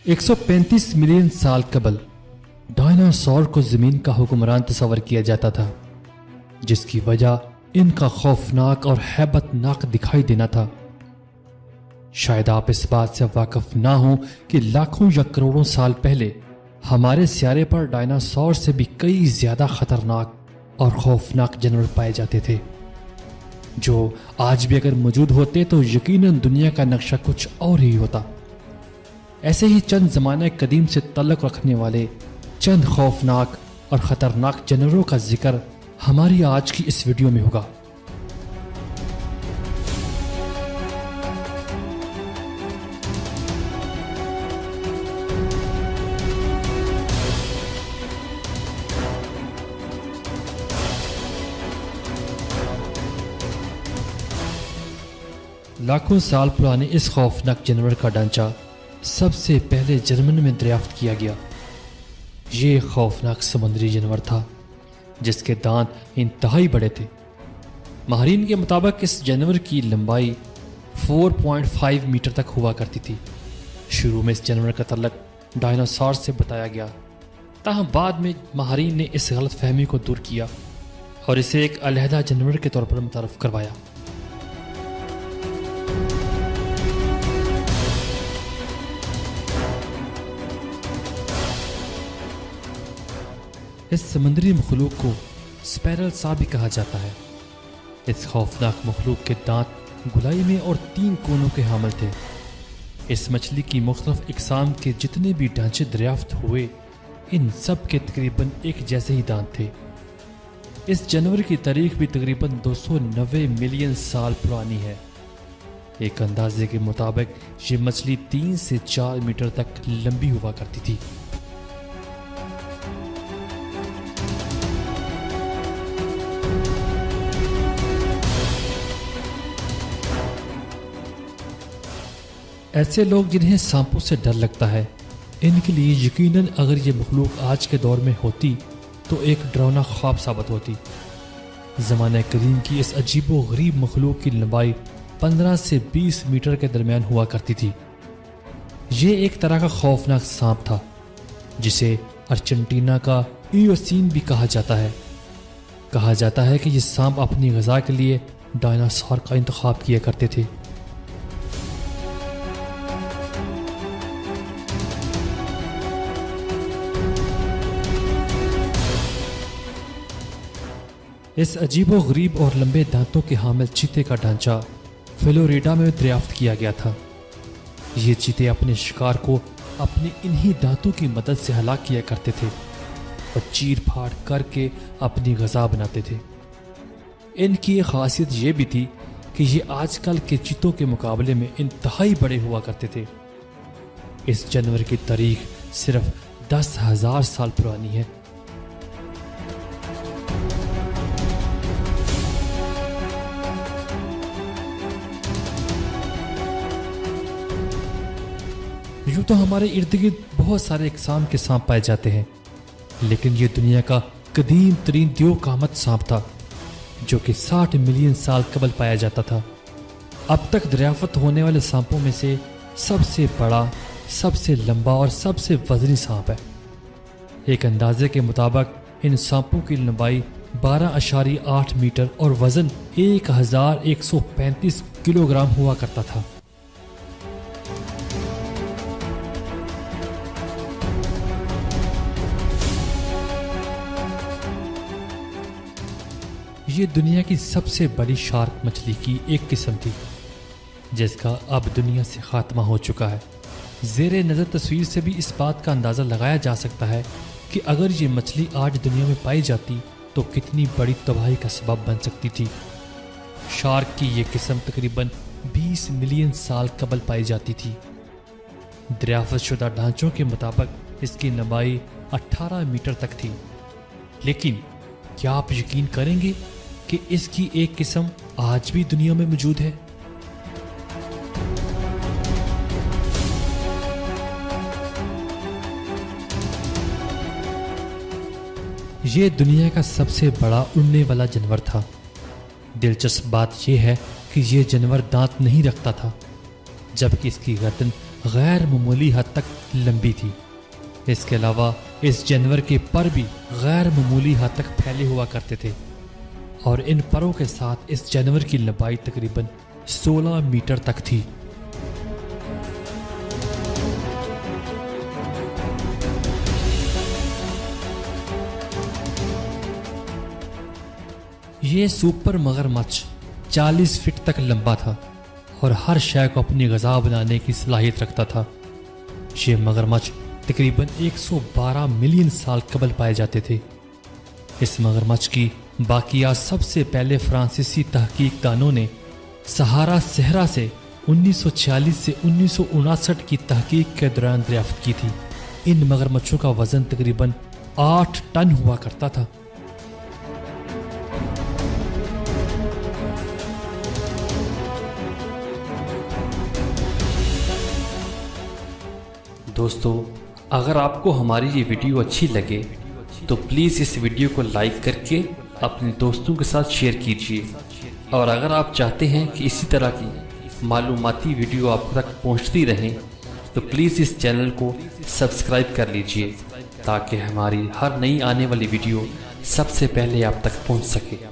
135 million साल कबल dinosaur को जमीन का हुक्मरान तस्वर किया जाता था, जिसकी वजह इनका खौफनाक और हैबतनाक दिखाई देना था। शायद आप इस बात से वाकिफ ना हो कि लाखों या करोड़ों साल पहले हमारे सियारे पर डायनासोर से भी कई ज्यादा खतरनाक और खौफनाक जानवर पाए जाते थे, जो आज भी अगर मौजूद होते तो यकीनन दुनिया का नक्शा कुछ और ही होता। ऐसे ही चंद ज़माने कदीम से तल्लुक़ रखने वाले चंद खौफनाक और ख़तरनाक जानवरों का जिक्र हमारी आज की इस वीडियो में होगा। लाखों साल पुराने इस खौफनाक जानवर का ढांचा सबसे पहले जर्मनी में दरियाफ्त किया गया। ये खौफनाक समुद्री जानवर था जिसके दांत इंतहाई बड़े थे। माहिरीन के मुताबिक इस जानवर की लंबाई 4.5 मीटर तक हुआ करती थी। शुरू में इस जानवर का तल्लुक डायनासोर से बताया गया, ताहम बाद में माहिरीन ने इस गलत फहमी को दूर किया और इसे एक अलहदा जानवर के तौर पर मुतारफ करवाया। इस समुद्री मखलूक को स्पैरल सा भी कहा जाता है। इस खौफनाक मखलूक के दांत गुलाई में और 3 कोनों के हामिल थे। इस मछली की मुख्तलिफ इकसाम के जितने भी ढांचे दरियाफ्त हुए, इन सब के तकरीबन एक जैसे ही दांत थे। इस जानवर की तारीख भी तकरीबन 290 मिलियन साल पुरानी है। एक अंदाजे के मुताबिक ये मछली 3 से 4 मीटर तक लंबी हुआ करती थी। ऐसे लोग जिन्हें सांपों से डर लगता है, इनके लिए यकीनन अगर ये मखलूक आज के दौर में होती तो एक डरावना ख्वाब साबित होती। ज़माने कदीम की इस अजीबो गरीब मखलूक की लंबाई 15 से 20 मीटर के दरमियान हुआ करती थी। ये एक तरह का खौफनाक सांप था जिसे अर्जेंटीना का ईओसीन भी कहा जाता है। कहा जाता है कि ये सांप अपनी ग़िज़ा के लिए डायनासोर का इंतखाब किया करते थे। इस अजीबो गरीब और लंबे दांतों के हामिल चीते का ढांचा फ्लोरिडा में दरियाफ्त किया गया था। ये चीते अपने शिकार को अपने इन्हीं दांतों की मदद से हलाक किया करते थे और चीर फाड़ करके अपनी ग़िज़ा बनाते थे। इनकी एक खासियत ये भी थी कि ये आजकल के चीतों के मुकाबले में इंतहाई बड़े हुआ करते थे। इस जानवर की तारीख सिर्फ 10,000 साल पुरानी है। यूँ तो हमारे इर्द गिर्द बहुत सारे इकसाम के सांप पाए जाते हैं, लेकिन ये दुनिया का कदीम तरीन दियो-कामत सांप था जो कि 60 मिलियन साल कबल पाया जाता था। अब तक दरियाफ्त होने वाले सांपों में से सबसे बड़ा, सबसे लंबा और सबसे वजनी सांप है। एक अंदाजे के मुताबिक इन सांपों की लंबाई 12.8 मीटर और वजन 1135 किलोग्राम हुआ करता था। ये दुनिया की सबसे बड़ी शार्क मछली की एक किस्म थी जिसका अब दुनिया से खात्मा हो चुका है। ज़ेरे नज़र तस्वीर से भी इस बात का अंदाज़ा लगाया जा सकता है कि अगर ये मछली आज दुनिया में पाई जाती तो कितनी बड़ी तबाही का सबब बन सकती थी। शार्क की ये किस्म तकरीबन 20 मिलियन साल कबल पाई जाती थी। दरियाफ्त शुदा ढांचों के मुताबिक इसकी लंबाई 18 मीटर तक थी, लेकिन क्या आप यकीन करेंगे कि इसकी एक किस्म आज भी दुनिया में मौजूद है? यह दुनिया का सबसे बड़ा उड़ने वाला जानवर था। दिलचस्प बात यह है कि यह जानवर दांत नहीं रखता था, जबकि इसकी गर्दन गैर मामूली हद तक लंबी थी। इसके अलावा इस जानवर के पर भी गैर मामूली हद तक फैले हुआ करते थे और इन परों के साथ इस जानवर की लंबाई तकरीबन 16 मीटर तक थी। ये सुपर मगरमच्छ 40 फीट तक लंबा था और हर शय को अपनी ग़िज़ा बनाने की सलाहियत रखता था। ये मगरमच्छ तकरीबन 112 मिलियन साल कबल पाए जाते थे। इस मगरमच्छ की बाकियात सबसे पहले फ्रांसीसी तहकीकदानों ने सहारा सहरा से 1946 से 1959 की तहकीक के दौरान दरियाफ्त की थी। इन मगरमच्छों का वजन तकरीबन 8 टन हुआ करता था। दोस्तों, अगर आपको हमारी ये वीडियो अच्छी लगे तो प्लीज़ इस वीडियो को लाइक करके अपने दोस्तों के साथ शेयर कीजिए। और अगर आप चाहते हैं कि इसी तरह की मालूमाती वीडियो आप तक पहुंचती रहें तो प्लीज़ इस चैनल को सब्सक्राइब कर लीजिए ताकि हमारी हर नई आने वाली वीडियो सबसे पहले आप तक पहुंच सके।